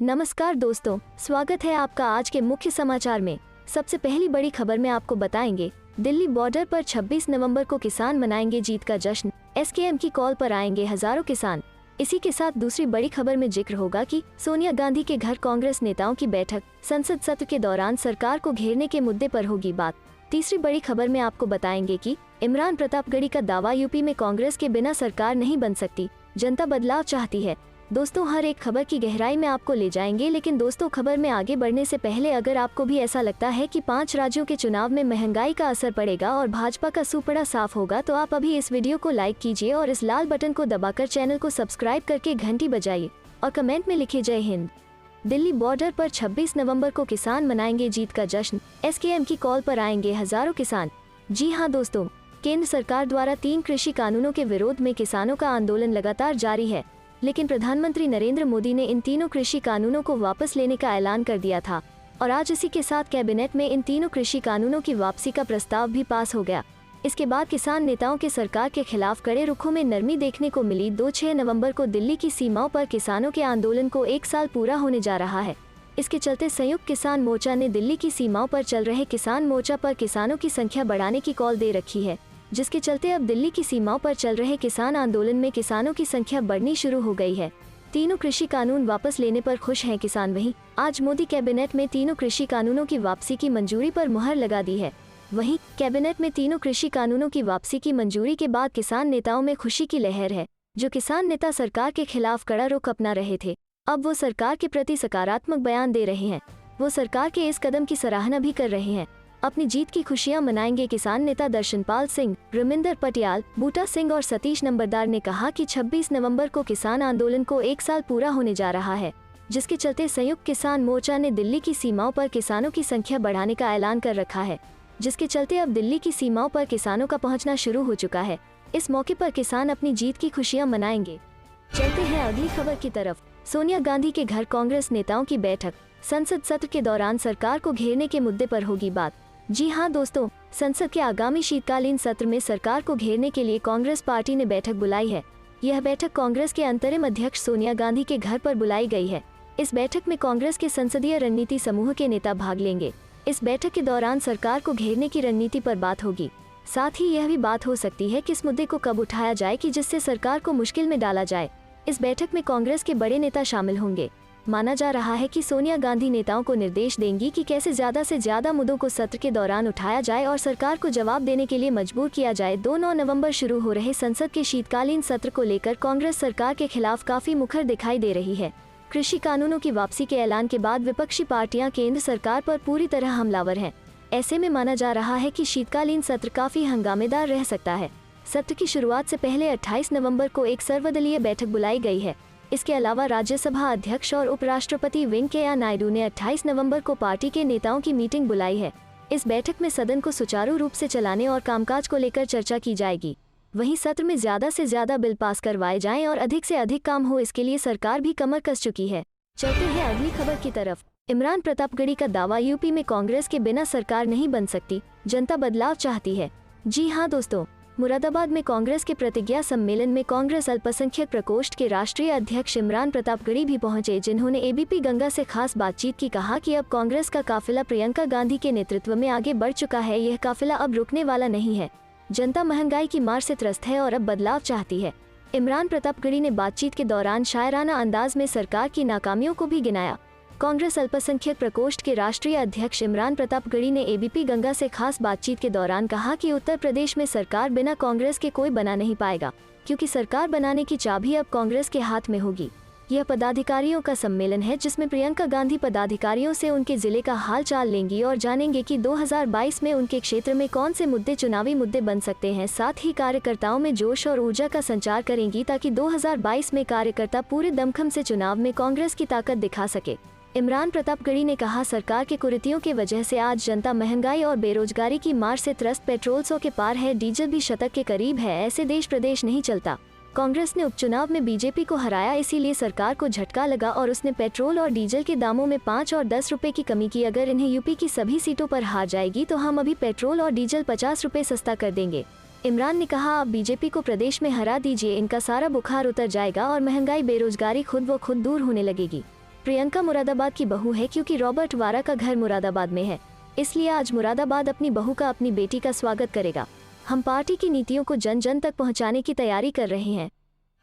नमस्कार दोस्तों, स्वागत है आपका आज के मुख्य समाचार में। सबसे पहली बड़ी खबर में आपको बताएंगे, दिल्ली बॉर्डर पर 26 नवंबर को किसान मनाएंगे जीत का जश्न, एसकेएम की कॉल पर आएंगे हजारों किसान। इसी के साथ दूसरी बड़ी खबर में जिक्र होगा कि सोनिया गांधी के घर कांग्रेस नेताओं की बैठक, संसद सत्र के दौरान सरकार को घेरने के मुद्दे पर होगी बात। तीसरी बड़ी खबर में आपको बताएंगे कि इमरान प्रतापगढ़ी का दावा, यूपी में कांग्रेस के बिना सरकार नहीं बन सकती, जनता बदलाव चाहती है। दोस्तों, हर एक खबर की गहराई में आपको ले जाएंगे, लेकिन दोस्तों खबर में आगे बढ़ने से पहले अगर आपको भी ऐसा लगता है कि 5 राज्यों के चुनाव में महंगाई का असर पड़ेगा और भाजपा का सुपड़ा साफ होगा, तो आप अभी इस वीडियो को लाइक कीजिए और इस लाल बटन को दबाकर चैनल को सब्सक्राइब करके घंटी बजाइए और कमेंट में लिखिए जय हिंद। दिल्ली बॉर्डर पर 26 नवंबर को किसान मनाएंगे जीत का जश्न, एसकेएम की कॉल पर आएंगे हजारों किसान। जी हाँ दोस्तों, केंद्र सरकार द्वारा 3 कृषि कानूनों के विरोध में किसानों का आंदोलन लगातार जारी है, लेकिन प्रधानमंत्री नरेंद्र मोदी ने इन तीनों कृषि कानूनों को वापस लेने का ऐलान कर दिया था और आज इसी के साथ कैबिनेट में इन तीनों कृषि कानूनों की वापसी का प्रस्ताव भी पास हो गया। इसके बाद किसान नेताओं के सरकार के खिलाफ कड़े रुखों में नरमी देखने को मिली। 2-6 नवंबर को दिल्ली की सीमाओं पर किसानों के आंदोलन को 1 साल पूरा होने जा रहा है। इसके चलते संयुक्त किसान मोर्चा ने दिल्ली की सीमाओं पर चल रहे किसान मोर्चा पर किसानों की संख्या बढ़ाने की कॉल दे रखी है, जिसके चलते अब दिल्ली की सीमाओं पर चल रहे किसान आंदोलन में किसानों की संख्या बढ़नी शुरू हो गई है। तीनों कृषि कानून वापस लेने पर खुश हैं किसान। वहीं आज मोदी कैबिनेट में तीनों कृषि कानूनों की वापसी की मंजूरी पर मुहर लगा दी है। वहीं कैबिनेट में तीनों कृषि कानूनों की वापसी की मंजूरी के बाद किसान नेताओं में खुशी की लहर है। जो किसान नेता सरकार के खिलाफ कड़ा रुख अपना रहे थे, अब वो सरकार के प्रति सकारात्मक बयान दे रहे हैं। वो सरकार के इस कदम की सराहना भी कर रहे हैं। अपनी जीत की खुशियां मनाएंगे किसान नेता दर्शनपाल सिंह, रमिंदर पटियाल, बूटा सिंह और सतीश नंबरदार ने कहा कि 26 नवंबर को किसान आंदोलन को 1 साल पूरा होने जा रहा है, जिसके चलते संयुक्त किसान मोर्चा ने दिल्ली की सीमाओं पर किसानों की संख्या बढ़ाने का ऐलान कर रखा है, जिसके चलते अब दिल्ली की सीमाओं पर किसानों का पहुंचना शुरू हो चुका है। इस मौके पर किसान अपनी जीत की खुशियां मनाएंगे। चलते हैं अगली खबर की तरफ। सोनिया गांधी के घर कांग्रेस नेताओं की बैठक, संसद सत्र के दौरान सरकार को घेरने के मुद्दे पर होगी बात। जी हाँ दोस्तों, संसद के आगामी शीतकालीन सत्र में सरकार को घेरने के लिए कांग्रेस पार्टी ने बैठक बुलाई है। यह बैठक कांग्रेस के अंतरिम अध्यक्ष सोनिया गांधी के घर पर बुलाई गई है। इस बैठक में कांग्रेस के संसदीय रणनीति समूह के नेता भाग लेंगे। इस बैठक के दौरान सरकार को घेरने की रणनीति पर बात होगी। साथ ही यह भी बात हो सकती है कि इस मुद्दे को कब उठाया जाए कि जिससे सरकार को मुश्किल में डाला जाए। इस बैठक में कांग्रेस के बड़े नेता शामिल होंगे। माना जा रहा है कि सोनिया गांधी नेताओं को निर्देश देंगी कि कैसे ज्यादा से ज्यादा मुद्दों को सत्र के दौरान उठाया जाए और सरकार को जवाब देने के लिए मजबूर किया जाए। 2-9 नवंबर शुरू हो रहे संसद के शीतकालीन सत्र को लेकर कांग्रेस सरकार के खिलाफ काफी मुखर दिखाई दे रही है। कृषि कानूनों की वापसी के ऐलान के बाद विपक्षी पार्टियां केंद्र सरकार पर पूरी तरह हमलावर हैं। ऐसे में माना जा रहा है कि शीतकालीन सत्र काफी हंगामेदार रह सकता है। सत्र की शुरुआत से पहले 28 नवंबर को एक सर्वदलीय बैठक बुलाई गई है। इसके अलावा राज्यसभा अध्यक्ष और उपराष्ट्रपति वेंकैया नायडू ने 28 नवंबर को पार्टी के नेताओं की मीटिंग बुलाई है। इस बैठक में सदन को सुचारू रूप से चलाने और कामकाज को लेकर चर्चा की जाएगी। वहीं सत्र में ज्यादा से ज्यादा बिल पास करवाए जाएं और अधिक से अधिक काम हो, इसके लिए सरकार भी कमर कस चुकी है। चलते हैं अगली खबर की तरफ। इमरान प्रतापगढ़ी का दावा, यूपी में कांग्रेस के बिना सरकार नहीं बन सकती, जनता बदलाव चाहती है। जी हाँ दोस्तों, मुरादाबाद में कांग्रेस के प्रतिज्ञा सम्मेलन में कांग्रेस अल्पसंख्यक प्रकोष्ठ के राष्ट्रीय अध्यक्ष इमरान प्रतापगढ़ी भी पहुंचे, जिन्होंने एबीपी गंगा से खास बातचीत की। कहा कि अब कांग्रेस का काफिला प्रियंका गांधी के नेतृत्व में आगे बढ़ चुका है। यह काफिला अब रुकने वाला नहीं है। जनता महंगाई की मार से त्रस्त है और अब बदलाव चाहती है। इमरान प्रतापगढ़ी ने बातचीत के दौरान शायराना अंदाज में सरकार की नाकामियों को भी गिनाया। कांग्रेस अल्पसंख्यक प्रकोष्ठ के राष्ट्रीय अध्यक्ष इमरान प्रतापगढ़ी ने एबीपी गंगा से खास बातचीत के दौरान कहा कि उत्तर प्रदेश में सरकार बिना कांग्रेस के कोई बना नहीं पाएगा, क्योंकि सरकार बनाने की चाबी अब कांग्रेस के हाथ में होगी। यह पदाधिकारियों का सम्मेलन है जिसमें प्रियंका गांधी पदाधिकारियों से उनके जिले का हाल चाल लेंगी और जानेंगे कि 2022 में उनके क्षेत्र में कौन से मुद्दे चुनावी मुद्दे बन सकते हैं। साथ ही कार्यकर्ताओं में जोश और ऊर्जा का संचार करेंगी ताकि 2022 में कार्यकर्ता पूरे दमखम से चुनाव में कांग्रेस की ताकत दिखा सके। इमरान प्रतापगढ़ी ने कहा, सरकार के कुरीतियों की वजह से आज जनता महंगाई और बेरोजगारी की मार से त्रस्त। पेट्रोल 100 के पार है, डीजल भी शतक के करीब है। ऐसे देश प्रदेश नहीं चलता। कांग्रेस ने उपचुनाव में बीजेपी को हराया, इसीलिए सरकार को झटका लगा और उसने पेट्रोल और डीजल के दामों में 5 और 10 रुपए की कमी की। अगर इन्हें यूपी की सभी सीटों पर हार जाएगी तो हम अभी पेट्रोल और डीजल 50 रुपए सस्ता कर देंगे। इमरान ने कहा, आप बीजेपी को प्रदेश में हरा दीजिए, इनका सारा बुखार उतर जाएगा और महंगाई बेरोजगारी खुद व खुद दूर होने लगेगी। प्रियंका मुरादाबाद की बहू है क्योंकि रॉबर्ट वारा का घर मुरादाबाद में है, इसलिए आज मुरादाबाद अपनी बहू का अपनी बेटी का स्वागत करेगा। हम पार्टी की नीतियों को जन जन तक पहुंचाने की तैयारी कर रहे हैं।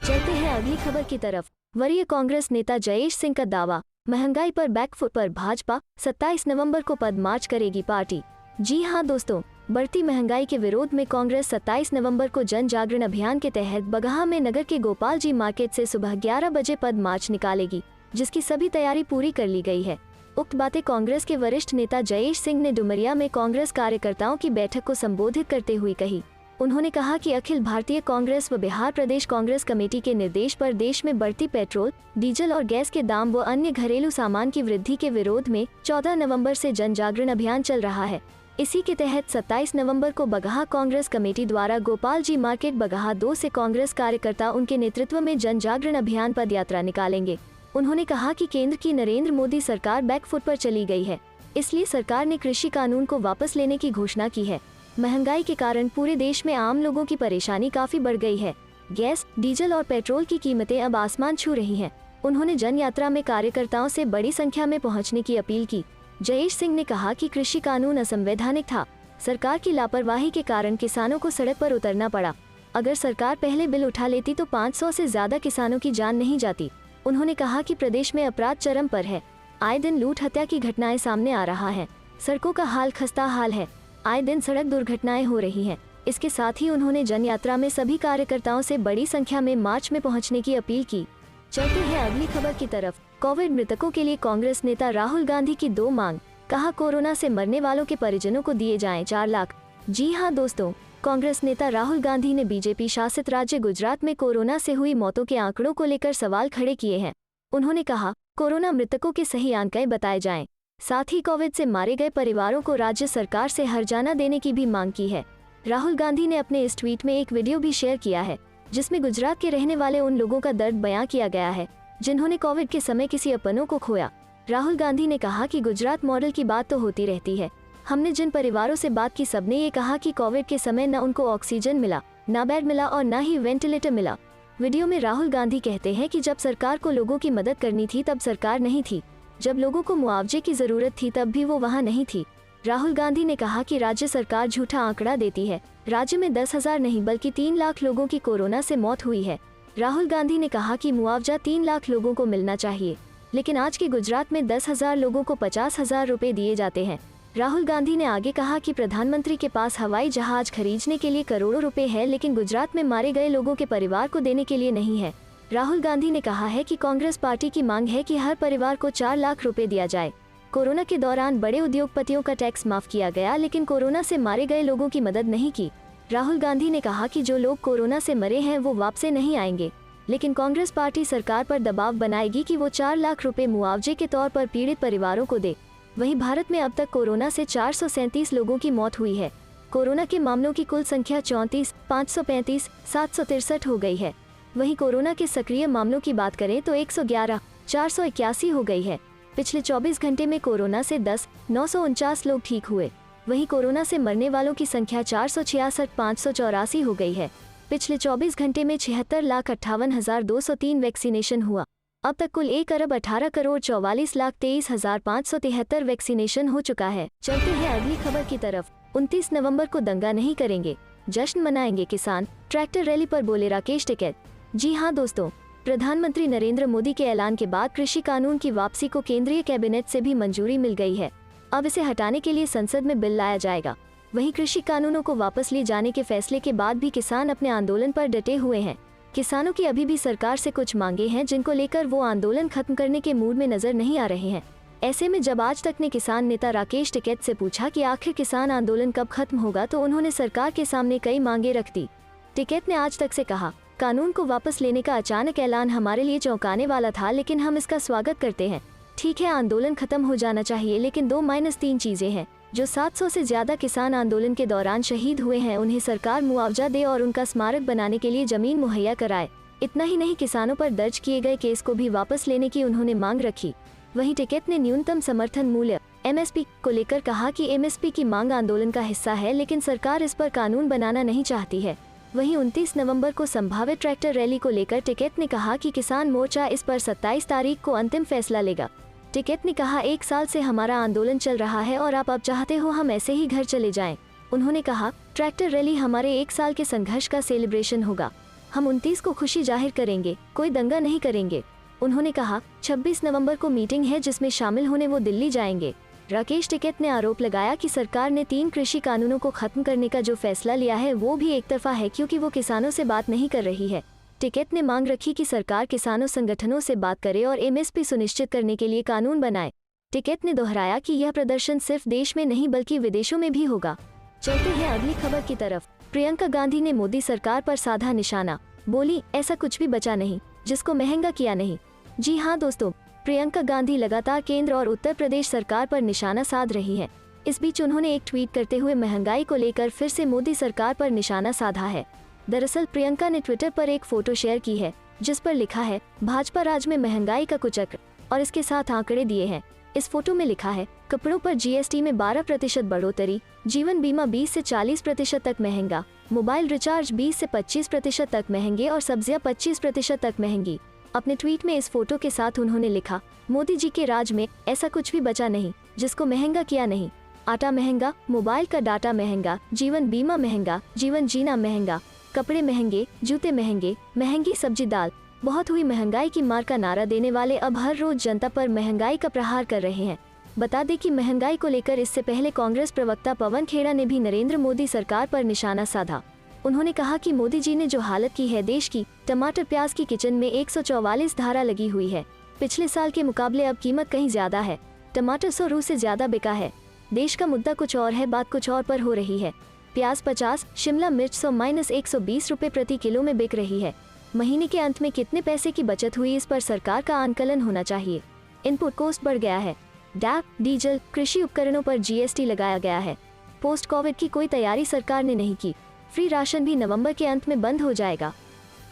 चलते हैं अगली खबर की तरफ। वरीय कांग्रेस नेता जयेश सिंह का दावा, महंगाई पर बैकफुट पर भाजपा 27 नवंबर को पद मार्च करेगी पार्टी। जी हां दोस्तों, बढ़ती महंगाई के विरोध में कांग्रेस 27 नवंबर को जन जागरण अभियान के तहत बगहा में नगर के गोपाल जी मार्केट से सुबह 11 बजे पद मार्च निकालेगी, जिसकी सभी तैयारी पूरी कर ली गई है। उक्त बातें कांग्रेस के वरिष्ठ नेता जयेश सिंह ने डुमरिया में कांग्रेस कार्यकर्ताओं की बैठक को संबोधित करते हुए कही। उन्होंने कहा कि अखिल भारतीय कांग्रेस व बिहार प्रदेश कांग्रेस कमेटी के निर्देश पर देश में बढ़ती पेट्रोल, डीजल और गैस के दाम व अन्य घरेलू सामान की वृद्धि के विरोध में 14 नवंबर से जन जागरण अभियान चल रहा है। इसी के तहत 27 नवंबर को बगहा कांग्रेस कमेटी द्वारा गोपाल जी मार्केट बगहा 2 से कांग्रेस कार्यकर्ता उनके नेतृत्व में जन जागरण अभियान पद यात्रा निकालेंगे। उन्होंने कहा कि केंद्र की नरेंद्र मोदी सरकार बैकफुट पर चली गई है, इसलिए सरकार ने कृषि कानून को वापस लेने की घोषणा की है। महंगाई के कारण पूरे देश में आम लोगों की परेशानी काफी बढ़ गई है। गैस, डीजल और पेट्रोल की कीमतें अब आसमान छू रही हैं। उन्होंने जन यात्रा में कार्यकर्ताओं से बड़ी संख्या में पहुंचने की अपील की। जयेश सिंह ने कहा कि कृषि कानून असंवैधानिक था। सरकार की लापरवाही के कारण किसानों को सड़क पर उतरना पड़ा। अगर सरकार पहले बिल उठा लेती तो 500 से ज्यादा किसानों की जान नहीं जाती। उन्होंने कहा कि प्रदेश में अपराध चरम पर है। आए दिन लूट हत्या की घटनाएं सामने आ रहा है। सड़कों का हाल खस्ता हाल है। आए दिन सड़क दुर्घटनाएं हो रही हैं। इसके साथ ही उन्होंने जन यात्रा में सभी कार्यकर्ताओं से बड़ी संख्या में मार्च में पहुंचने की अपील की। चलते हैं अगली खबर की तरफ। कोविड मृतकों के लिए कांग्रेस नेता राहुल गांधी की 2 मांग। कहा, कोरोना से मरने वालों के परिजनों को दिए जाएं 4 लाख। जी हां दोस्तों, कांग्रेस नेता राहुल गांधी ने बीजेपी शासित राज्य गुजरात में कोरोना से हुई मौतों के आंकड़ों को लेकर सवाल खड़े किए हैं। उन्होंने कहा, कोरोना मृतकों के सही आंकड़े बताए जाएं। साथ ही कोविड से मारे गए परिवारों को राज्य सरकार से हर्जाना देने की भी मांग की है। राहुल गांधी ने अपने इस ट्वीट में एक वीडियो भी शेयर किया है, जिसमें गुजरात के रहने वाले उन लोगों का दर्द बयां किया गया है जिन्होंने कोविड के समय किसी अपनों को खोया। राहुल गांधी ने कहा कि गुजरात मॉडल की बात तो होती रहती है। हमने जिन परिवारों से बात की सबने ये कहा कि कोविड के समय न उनको ऑक्सीजन मिला, न बेड मिला और न ही वेंटिलेटर मिला। वीडियो में राहुल गांधी कहते हैं कि जब सरकार को लोगों की मदद करनी थी तब सरकार नहीं थी, जब लोगों को मुआवजे की जरूरत थी तब भी वो वहाँ नहीं थी। राहुल गांधी ने कहा कि राज्य सरकार झूठा आंकड़ा देती है। राज्य में 10,000 नहीं बल्कि 3 लाख लोगों की कोरोना से मौत हुई है। राहुल गांधी ने कहा कि मुआवजा 3 लाख लोगों को मिलना चाहिए, लेकिन आज के गुजरात में 10,000 लोगों को 50,000 रुपए दिए जाते हैं। राहुल गांधी ने आगे कहा कि प्रधानमंत्री के पास हवाई जहाज खरीदने के लिए करोड़ों रुपए है, लेकिन गुजरात में मारे गए लोगों के परिवार को देने के लिए नहीं है। राहुल गांधी ने कहा है कि कांग्रेस पार्टी की मांग है कि हर परिवार को 4 लाख रुपए दिया जाए। कोरोना के दौरान बड़े उद्योगपतियों का टैक्स माफ किया गया, लेकिन कोरोना से मारे गए लोगों की मदद नहीं की। राहुल गांधी ने कहा कि जो लोग कोरोना से मरे हैं वो वापस नहीं आएंगे, लेकिन कांग्रेस पार्टी सरकार पर दबाव बनाएगी कि वो 4 लाख रुपए मुआवजे के तौर पर पीड़ित परिवारों को दे। वहीं भारत में अब तक कोरोना से 437 लोगों की मौत हुई है। कोरोना के मामलों की कुल संख्या 34,535, 763 हो गई है। वहीं कोरोना के सक्रिय मामलों की बात करें तो 111, 481 हो गई है। पिछले 24 घंटे में कोरोना से 10,949 लोग ठीक हुए। वहीं कोरोना से मरने वालों की संख्या 466,584 हो गई है। पिछले 24 घंटे में 76,58,203 वैक्सीनेशन हुआ। अब तक कुल 1,44,44,23,573 वैक्सीनेशन हो चुका है। चलते हैं अगली खबर की तरफ। 29 नवंबर को दंगा नहीं करेंगे, जश्न मनाएंगे किसान, ट्रैक्टर रैली पर बोले राकेश टिकैत। जी हां दोस्तों, प्रधानमंत्री नरेंद्र मोदी के ऐलान के बाद कृषि कानून की वापसी को केंद्रीय कैबिनेट से भी मंजूरी मिल गई है। अब इसे हटाने के लिए संसद में बिल लाया जाएगा। वहीं कृषि कानूनों को वापस लिए जाने के फैसले के बाद भी किसान अपने आंदोलन पर डटे हुए हैं। किसानों की अभी भी सरकार से कुछ मांगे हैं जिनको लेकर वो आंदोलन खत्म करने के मूड में नजर नहीं आ रहे हैं। ऐसे में जब आज तक ने किसान नेता राकेश टिकैत से पूछा कि आखिर किसान आंदोलन कब खत्म होगा, तो उन्होंने सरकार के सामने कई मांगे रख दी। टिकैत ने आज तक से कहा, कानून को वापस लेने का अचानक ऐलान हमारे लिए चौंकाने वाला था, लेकिन हम इसका स्वागत करते हैं। ठीक है, आंदोलन खत्म हो जाना चाहिए, लेकिन 2-3 चीजें हैं। जो 700 से ज्यादा किसान आंदोलन के दौरान शहीद हुए हैं, उन्हें सरकार मुआवजा दे और उनका स्मारक बनाने के लिए जमीन मुहैया कराए। इतना ही नहीं, किसानों पर दर्ज किए गए केस को भी वापस लेने की उन्होंने मांग रखी। वहीं टिकैत ने न्यूनतम समर्थन मूल्य MSP को लेकर कहा कि MSP की मांग आंदोलन का हिस्सा है, लेकिन सरकार इस पर कानून बनाना नहीं चाहती है। वहीं 29 नवंबर को संभावित ट्रैक्टर रैली को लेकर टिकैत ने कहा कि किसान मोर्चा इस पर 27 तारीख को अंतिम फैसला लेगा। टिकैत ने कहा, 1 साल से हमारा आंदोलन चल रहा है और आप अब चाहते हो हम ऐसे ही घर चले जाएं। उन्होंने कहा, ट्रैक्टर रैली हमारे 1 साल के संघर्ष का सेलिब्रेशन होगा। हम 29 को खुशी जाहिर करेंगे, कोई दंगा नहीं करेंगे। उन्होंने कहा, 26 नवंबर को मीटिंग है जिसमें शामिल होने वो दिल्ली जाएंगे। राकेश टिकैत ने आरोप लगाया कि सरकार ने 3 कृषि कानूनों को खत्म करने का जो फैसला लिया है वो भी एक तरफा है क्योंकि वो किसानों से बात नहीं कर रही है। टिकैत ने मांग रखी कि सरकार किसानों संगठनों से बात करे और एमएसपी सुनिश्चित करने के लिए कानून बनाए। टिकैत ने दोहराया कि यह प्रदर्शन सिर्फ देश में नहीं बल्कि विदेशों में भी होगा। चलते हैं अगली खबर की तरफ। प्रियंका गांधी ने मोदी सरकार पर साधा निशाना, बोली ऐसा कुछ भी बचा नहीं जिसको महंगा किया नहीं। जी हाँ दोस्तों, प्रियंका गांधी लगातार केंद्र और उत्तर प्रदेश सरकार पर निशाना साध रही है। इस बीच उन्होंने एक ट्वीट करते हुए महंगाई को लेकर फिर से मोदी सरकार पर निशाना साधा है। दरअसल प्रियंका ने ट्विटर पर एक फोटो शेयर की है जिस पर लिखा है, भाजपा राज में महंगाई का कुचक्र, और इसके साथ आंकड़े दिए हैं। इस फोटो में लिखा है, कपड़ों पर जीएसटी में 12% बढ़ोतरी, जीवन बीमा 20 से 40% तक महंगा, मोबाइल रिचार्ज 20 से 25% तक महंगे और सब्जियां 25% तक महंगी। अपने ट्वीट में इस फोटो के साथ उन्होंने लिखा, मोदी जी के राज में ऐसा कुछ भी बचा नहीं जिसको महंगा किया नहीं। आटा महंगा, मोबाइल का डाटा महंगा, जीवन बीमा महंगा, जीवन जीना महंगा, कपड़े महंगे, जूते महंगे, महंगी सब्जी दाल, बहुत हुई महंगाई की मार का नारा देने वाले अब हर रोज जनता पर महंगाई का प्रहार कर रहे हैं। बता दें कि महंगाई को लेकर इससे पहले कांग्रेस प्रवक्ता पवन खेड़ा ने भी नरेंद्र मोदी सरकार पर निशाना साधा। उन्होंने कहा कि मोदी जी ने जो हालत की है देश की, टमाटर प्याज की किचन में 144 धारा लगी हुई है। पिछले साल के मुकाबले अब कीमत कहीं ज्यादा है। टमाटर 100 रू से ज्यादा बिका है। देश का मुद्दा कुछ और है, बात कुछ और पर हो रही है। प्याज 50, शिमला मिर्च 100-120 रुपए प्रति किलो में बिक रही है। महीने के अंत में कितने पैसे की बचत हुई इस पर सरकार का आंकलन होना चाहिए। इनपुट कॉस्ट बढ़ गया है। डैप, डीजल, कृषि उपकरणों पर जीएसटी लगाया गया है। पोस्ट कोविड की कोई तैयारी सरकार ने नहीं की। फ्री राशन भी नवंबर के अंत में बंद हो जाएगा।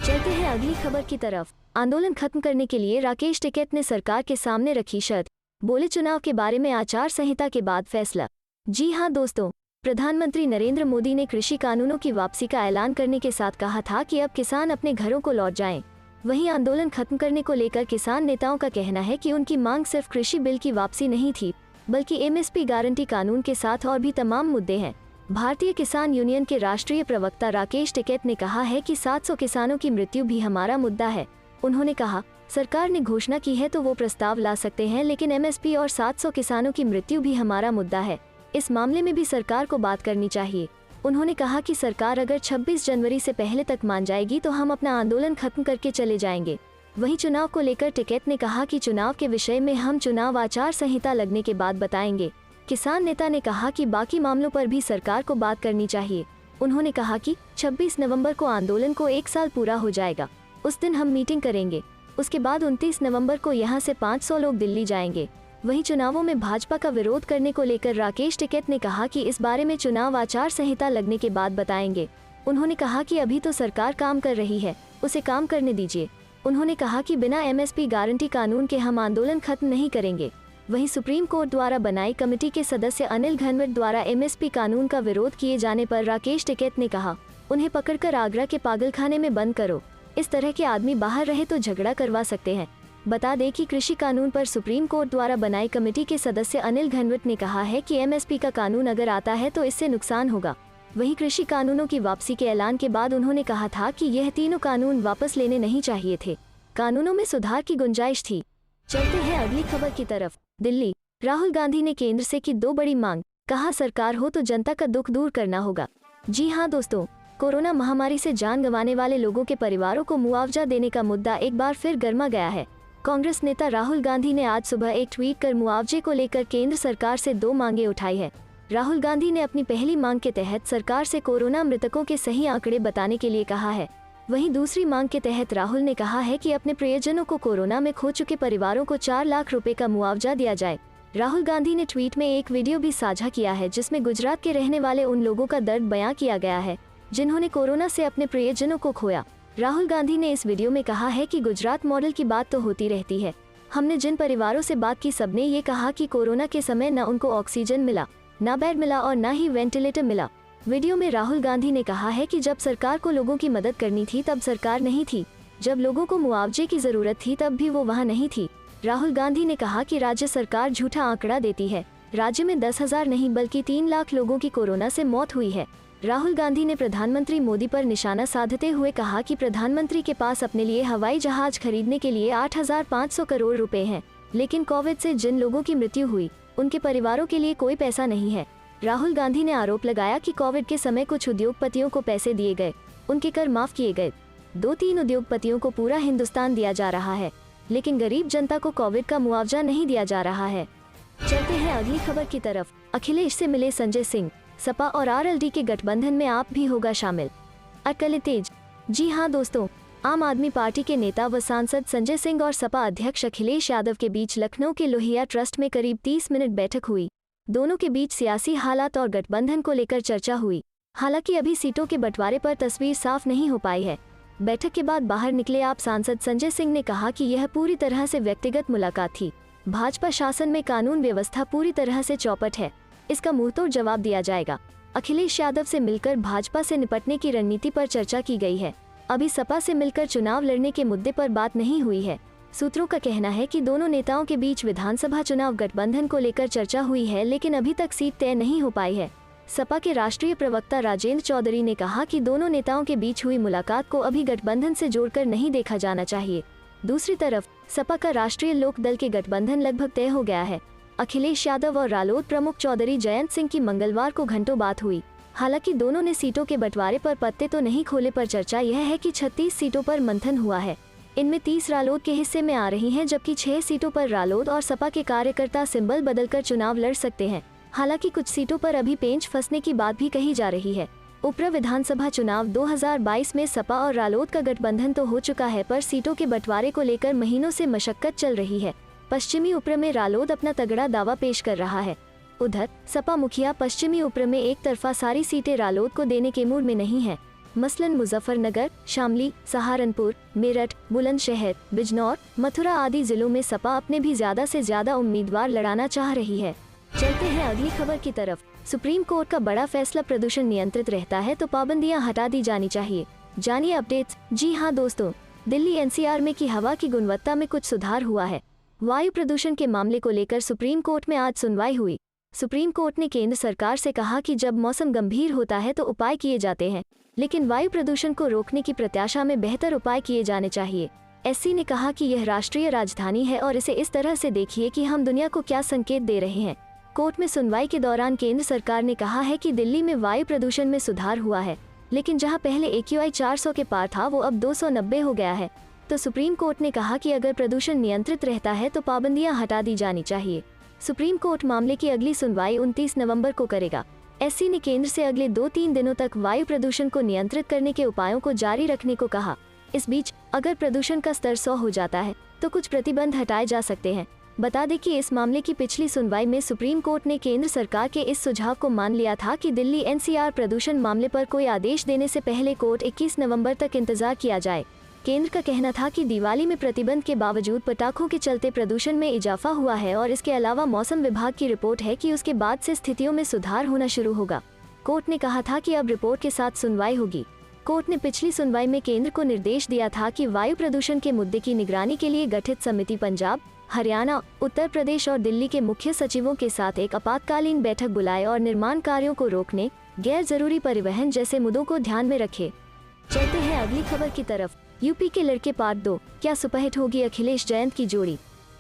चलते हैं अगली खबर की तरफ। आंदोलन खत्म करने के लिए राकेश टिकैत ने सरकार के सामने रखी शर्त, बोले चुनाव के बारे में आचार संहिता के बाद फैसला। जी हाँ दोस्तों, प्रधानमंत्री नरेंद्र मोदी ने कृषि कानूनों की वापसी का ऐलान करने के साथ कहा था कि अब किसान अपने घरों को लौट जाएं। वहीं आंदोलन खत्म करने को लेकर किसान नेताओं का कहना है कि उनकी मांग सिर्फ कृषि बिल की वापसी नहीं थी बल्कि एमएसपी गारंटी कानून के साथ और भी तमाम मुद्दे हैं। भारतीय किसान यूनियन के राष्ट्रीय प्रवक्ता राकेश टिकैत ने कहा है कि 700 किसानों की मृत्यु भी हमारा मुद्दा है। उन्होंने कहा, सरकार ने घोषणा की है तो वो प्रस्ताव ला सकते हैं, लेकिन एमएसपी और 700 किसानों की मृत्यु भी हमारा मुद्दा है। इस मामले में भी सरकार को बात करनी चाहिए। उन्होंने कहा कि सरकार अगर 26 जनवरी से पहले तक मान जाएगी तो हम अपना आंदोलन खत्म करके चले जाएंगे। वहीं चुनाव को लेकर टिकैत ने कहा कि चुनाव के विषय में हम चुनाव आचार संहिता लगने के बाद बताएंगे। किसान नेता ने कहा कि बाकी मामलों पर भी सरकार को बात करनी चाहिए। उन्होंने कहा कि 26 नवंबर को आंदोलन को 1 साल पूरा हो जाएगा। उस दिन हम मीटिंग करेंगे। उसके बाद 29 नवंबर को यहां से 500 लोग दिल्ली जाएंगे। वहीं चुनावों में भाजपा का विरोध करने को लेकर राकेश टिकैत ने कहा कि इस बारे में चुनाव आचार संहिता लगने के बाद बताएंगे। उन्होंने कहा कि अभी तो सरकार काम कर रही है, उसे काम करने दीजिए। उन्होंने कहा कि बिना एमएसपी गारंटी कानून के हम आंदोलन खत्म नहीं करेंगे। वहीं सुप्रीम कोर्ट द्वारा बनाई कमेटी के सदस्य अनिल घनवट द्वारा एमएसपी कानून का विरोध किए जाने पर राकेश टिकैत ने कहा, उन्हें पकड़कर आगरा के पागलखाने में बंद करो। इस तरह के आदमी बाहर रहे तो झगड़ा करवा सकते हैं। बता दें कि कृषि कानून पर सुप्रीम कोर्ट द्वारा बनाई कमेटी के सदस्य अनिल घनवट ने कहा है कि एमएसपी का कानून अगर आता है तो इससे नुकसान होगा। वहीं कृषि कानूनों की वापसी के ऐलान के बाद उन्होंने कहा था कि यह तीनों कानून वापस लेने नहीं चाहिए थे, कानूनों में सुधार की गुंजाइश थी। चलते हैं अगली खबर की तरफ। दिल्ली, राहुल गांधी ने केंद्र से की 2 बड़ी मांग, कहा सरकार हो तो जनता का दुख दूर करना होगा। जी हाँ दोस्तों, कोरोना महामारी से जान गंवाने वाले लोगों के परिवारों को मुआवजा देने का मुद्दा एक बार फिर गर्मा गया है। कांग्रेस नेता राहुल गांधी ने आज सुबह एक ट्वीट कर मुआवजे को लेकर केंद्र सरकार से 2 मांगे उठाई है। राहुल गांधी ने अपनी पहली मांग के तहत सरकार से कोरोना मृतकों के सही आंकड़े बताने के लिए कहा है। वहीं दूसरी मांग के तहत राहुल ने कहा है कि अपने प्रियजनों को कोरोना में खो चुके परिवारों को 4 लाख रुपए का मुआवजा दिया जाए। राहुल गांधी ने ट्वीट में एक वीडियो भी साझा किया है जिसमें गुजरात के रहने वाले उन लोगों का दर्द बयां किया गया है जिन्होंने कोरोना से अपने प्रियजनों को खोया। राहुल गांधी ने इस वीडियो में कहा है कि गुजरात मॉडल की बात तो होती रहती है। हमने जिन परिवारों से बात की सबने ये कहा कि कोरोना के समय न उनको ऑक्सीजन मिला, न बेड मिला और न ही वेंटिलेटर मिला। वीडियो में राहुल गांधी ने कहा है कि जब सरकार को लोगों की मदद करनी थी तब सरकार नहीं थी, जब लोगों को मुआवजे की जरूरत थी तब भी वो वहाँ नहीं थी। राहुल गांधी ने कहा कि राज्य सरकार झूठा आंकड़ा देती है। राज्य में 10,000 नहीं बल्कि 3 लाख लोगों की कोरोना से मौत हुई है। राहुल गांधी ने प्रधानमंत्री मोदी पर निशाना साधते हुए कहा कि प्रधानमंत्री के पास अपने लिए हवाई जहाज खरीदने के लिए 8,500 करोड़ रुपए हैं, लेकिन कोविड से जिन लोगों की मृत्यु हुई उनके परिवारों के लिए कोई पैसा नहीं है। राहुल गांधी ने आरोप लगाया कि कोविड के समय कुछ उद्योगपतियों को पैसे दिए गए, उनके कर माफ किए गए। 2-3 उद्योगपतियों को पूरा हिंदुस्तान दिया जा रहा है, लेकिन गरीब जनता को कोविड का मुआवजा नहीं दिया जा रहा है। चलते हैं अगली खबर की तरफ। अखिलेश से मिले संजय सिंह, सपा और आरएलडी के गठबंधन में आप भी होगा शामिल, अटकलें तेज। जी हाँ दोस्तों, आम आदमी पार्टी के नेता व सांसद संजय सिंह और सपा अध्यक्ष अखिलेश यादव के बीच लखनऊ के लोहिया ट्रस्ट में करीब 30 मिनट बैठक हुई। दोनों के बीच सियासी हालात और गठबंधन को लेकर चर्चा हुई। हालांकि अभी सीटों के बंटवारे पर तस्वीर साफ नहीं हो पाई है। बैठक के बाद बाहर निकले आप सांसद संजय सिंह ने कहा कि यह पूरी तरह से व्यक्तिगत मुलाकात थी। भाजपा शासन में कानून व्यवस्था पूरी तरह से चौपट है, इसका मुंहतोड़ जवाब दिया जाएगा। अखिलेश यादव से मिलकर भाजपा से निपटने की रणनीति पर चर्चा की गई है। अभी सपा से मिलकर चुनाव लड़ने के मुद्दे पर बात नहीं हुई है। सूत्रों का कहना है कि दोनों नेताओं के बीच विधानसभा चुनाव गठबंधन को लेकर चर्चा हुई है, लेकिन अभी तक सीट तय नहीं हो पाई है। सपा के राष्ट्रीय प्रवक्ता राजेंद्र चौधरी ने कहा कि दोनों नेताओं के बीच हुई मुलाकात को अभी गठबंधन से जोड़कर नहीं देखा जाना चाहिए। दूसरी तरफ सपा का राष्ट्रीय लोक दल के गठबंधन लगभग तय हो गया है। अखिलेश यादव और रालोद प्रमुख चौधरी जयंत सिंह की मंगलवार को घंटों बात हुई। हालांकि दोनों ने सीटों के बंटवारे पर पत्ते तो नहीं खोले, पर चर्चा यह है कि 36 सीटों पर मंथन हुआ है। इनमें 30 रालोद के हिस्से में आ रही हैं, जबकि 6 सीटों पर रालोद और सपा के कार्यकर्ता सिंबल बदलकर चुनाव लड़ सकते हैं। हालांकि कुछ सीटों पर अभी पेंच फंसने की बात भी कही जा रही है। उपरा विधानसभा चुनाव 2022 में सपा और रालोद का गठबंधन तो हो चुका है, पर सीटों के बंटवारे को लेकर महीनों से मशक्कत चल रही है। पश्चिमी उपरा में रालोद अपना तगड़ा दावा पेश कर रहा है। उधर सपा मुखिया पश्चिमी उपरा में एक तरफा सारी सीटें रालोद को देने के मूड में नहीं है। मसलन मुजफ्फरनगर, शामली, सहारनपुर, मेरठ, बुलंदशहर, बिजनौर, मथुरा आदि जिलों में सपा अपने भी ज्यादा से ज्यादा उम्मीदवार लड़ाना चाह रही है। चलते हैं अगली खबर की तरफ। सुप्रीम कोर्ट का बड़ा फैसला, प्रदूषण नियंत्रित रहता है तो पाबंदियां हटा दी जानी चाहिए। जानिए अपडेट्स। जी हाँ दोस्तों, दिल्ली एनसीआर में की हवा की गुणवत्ता में कुछ सुधार हुआ है। वायु प्रदूषण के मामले को लेकर सुप्रीम कोर्ट में आज सुनवाई हुई। सुप्रीम कोर्ट ने केंद्र सरकार से कहा कि जब मौसम गंभीर होता है तो उपाय किए जाते हैं, लेकिन वायु प्रदूषण को रोकने की प्रत्याशा में बेहतर उपाय किए जाने चाहिए। एससी ने कहा कि यह राष्ट्रीय राजधानी है और इसे इस तरह से देखिए कि हम दुनिया को क्या संकेत दे रहे हैं। कोर्ट में सुनवाई के दौरान केंद्र सरकार ने कहा है कि दिल्ली में वायु प्रदूषण में सुधार हुआ है, लेकिन जहां पहले AQI 400 के पार था वो अब 290 हो गया है। तो सुप्रीम कोर्ट ने कहा कि अगर प्रदूषण नियंत्रित रहता है तो पाबंदियां हटा दी जानी चाहिए। सुप्रीम कोर्ट मामले की अगली सुनवाई 29 नवंबर को करेगा। एससी ने केंद्र से अगले 2-3 दिनों तक वायु प्रदूषण को नियंत्रित करने के उपायों को जारी रखने को कहा। इस बीच अगर प्रदूषण का स्तर 100 हो जाता है तो कुछ प्रतिबंध हटाए जा सकते हैं। बता दें कि इस मामले की पिछली सुनवाई में सुप्रीम कोर्ट ने केंद्र सरकार के इस सुझाव को मान लिया था कि दिल्ली एनसीआर प्रदूषण मामले पर कोई आदेश देने से पहले कोर्ट 21 नवंबर तक इंतजार किया जाए। केंद्र का कहना था कि दिवाली में प्रतिबंध के बावजूद पटाखों के चलते प्रदूषण में इजाफा हुआ है और इसके अलावा मौसम विभाग की रिपोर्ट है कि उसके बाद से स्थितियों में सुधार होना शुरू होगा। कोर्ट ने कहा था कि अब रिपोर्ट के साथ सुनवाई होगी। कोर्ट ने पिछली सुनवाई में केंद्र को निर्देश दिया था कि वायु प्रदूषण के मुद्दे की निगरानी के लिए गठित समिति पंजाब, हरियाणा, उत्तर प्रदेश और दिल्ली के मुख्य सचिवों के साथ एक आपातकालीन बैठक बुलाए और निर्माण कार्यों को रोकने, गैर जरूरी परिवहन जैसे मुद्दों को ध्यान में रखे। चलते हैं अगली खबर की तरफ। यूपी के लड़के पार्ट 2, क्या सुपरहिट होगी अखिलेश जयंत की जोड़ी?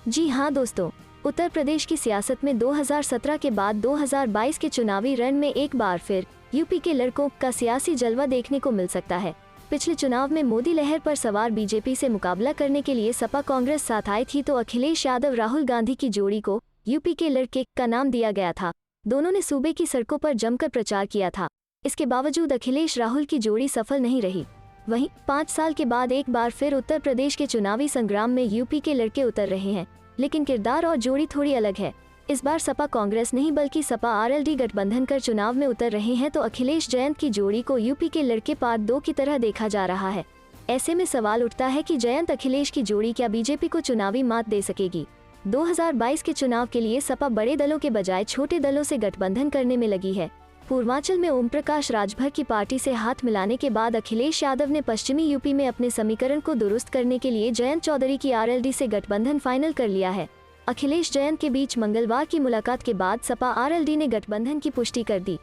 जी हाँ दोस्तों, उत्तर प्रदेश की सियासत में 2017 के बाद 2022 के चुनावी रण में एक बार फिर यूपी के लड़कों का सियासी जलवा देखने को मिल सकता है। पिछले चुनाव में मोदी लहर पर सवार बीजेपी से मुकाबला करने के लिए सपा कांग्रेस साथ आई थी, तो अखिलेश यादव राहुल गांधी की जोड़ी को यूपी के लड़के का नाम दिया गया था। दोनों ने सूबे की सड़कों पर जमकर प्रचार किया था। इसके बावजूद अखिलेश राहुल की जोड़ी सफल नहीं रही। वहीं 5 साल के बाद एक बार फिर उत्तर प्रदेश के चुनावी संग्राम में यूपी के लड़के उतर रहे हैं, लेकिन किरदार और जोड़ी थोड़ी अलग है। इस बार सपा कांग्रेस नहीं बल्कि सपा आरएलडी गठबंधन कर चुनाव में उतर रहे हैं, तो अखिलेश जयंत की जोड़ी को यूपी के लड़के पार्ट 2 की तरह देखा जा रहा है। ऐसे में सवाल उठता है कि जयंत अखिलेश की जोड़ी क्या बीजेपी को चुनावी मात दे सकेगी? 2022 के चुनाव के लिए सपा बड़े दलों के बजाय छोटे दलों से गठबंधन करने में लगी है। पूर्वांचल में ओम प्रकाश राजभर की पार्टी से हाथ मिलाने के बाद अखिलेश यादव ने पश्चिमी यूपी में अपने समीकरण को दुरुस्त करने के लिए जयंत चौधरी की आरएलडी से गठबंधन फाइनल कर लिया है। अखिलेश जयंत के बीच मंगलवार की मुलाकात के बाद सपा आरएलडी ने गठबंधन की पुष्टि कर दी।